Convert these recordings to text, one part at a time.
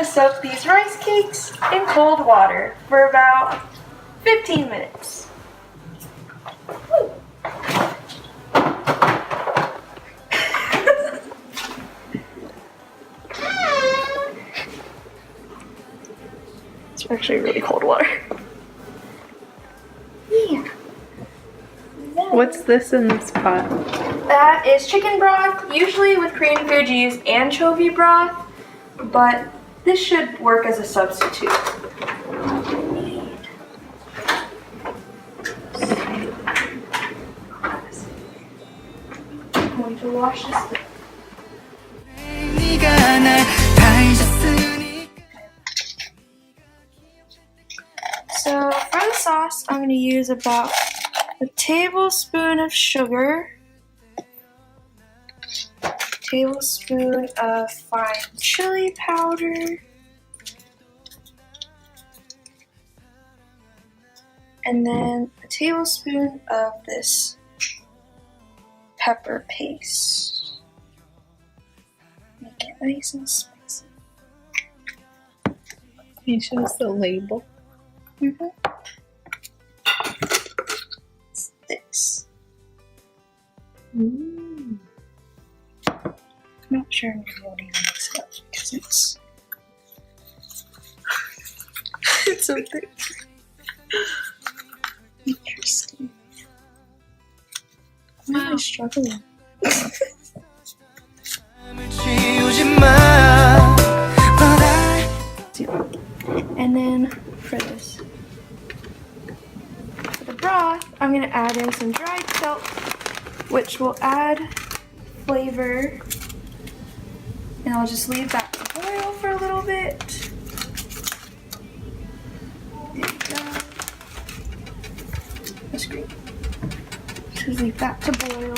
to soak these rice cakes in cold water for about 15 minutes. It's actually really cold water. Yeah. What's this in this pot? That is chicken broth. Usually with Korean food you use anchovy broth, but this should work as a substitute. I'm going to wash this. So for the sauce, I'm going to use about a tablespoon of sugar, a tablespoon of fine chili powder, and then a tablespoon of this pepper paste. Make it nice and spicy. Can you show us the label? Mm-hmm. It's this. Mm. I'm not sure I'm going to be able to even mix it up because it's so thick. Interesting. Why am I struggling? And then for this, for the broth, I'm going to add in some dried kelp, which will add flavor. And I'll just leave that to boil for a little bit. There you go. That's great. Just leave that to boil.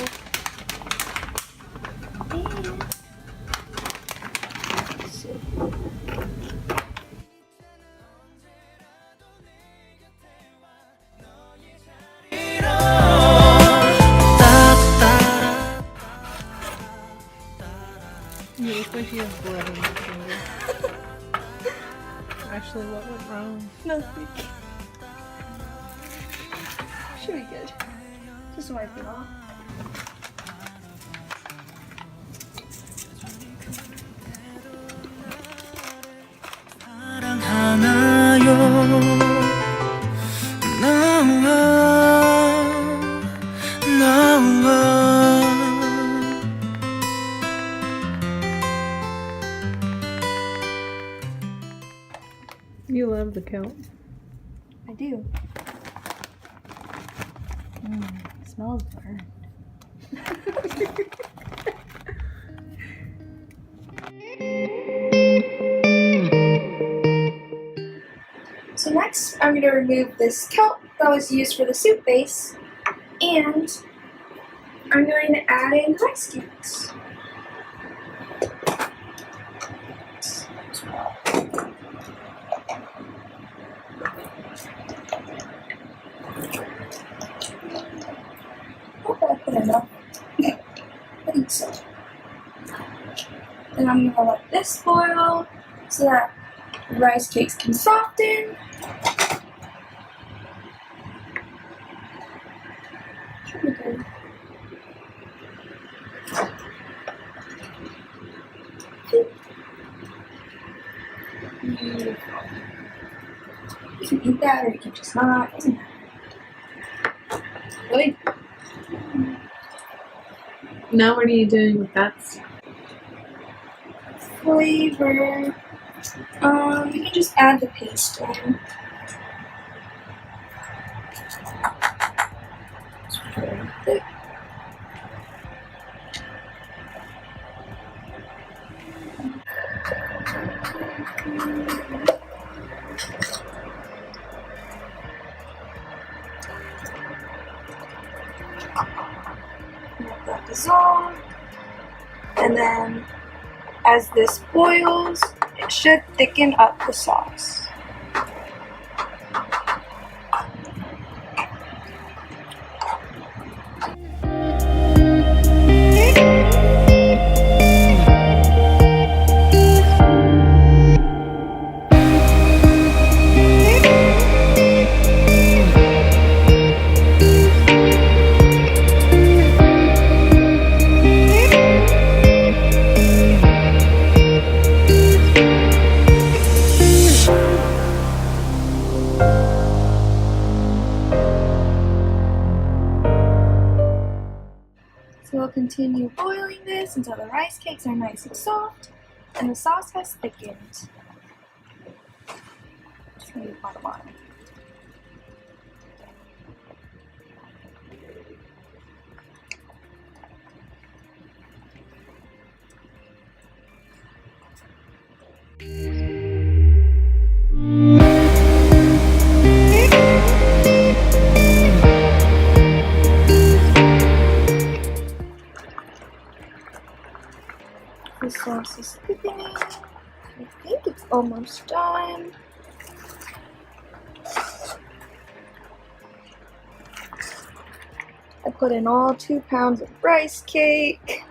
And let's see. You look like you have blood on your finger. Actually, what went wrong? Nothing. Should be good. Just wipe it off. You love the kelp. I do. It smells burned. So next, I'm going to remove this kelp that was used for the soup base, and I'm going to add in rice cakes. Hope I put enough. I think so. Then I'm going to let this boil so that rice cakes can soften. Should be good. Beautiful. You can eat that or you can just not. It doesn't matter. Really? Now what are you doing with that stuff? Flavor. You can just add the paste in. It's very thick. Let that dissolve. And then as this boils, it should thicken up the sauce. continue boiling this until the rice cakes are nice and soft and the sauce has thickened. Just gonna leave on the bottom. The sauce is thickening. I think it's almost done. I put in all 2 pounds of rice cake.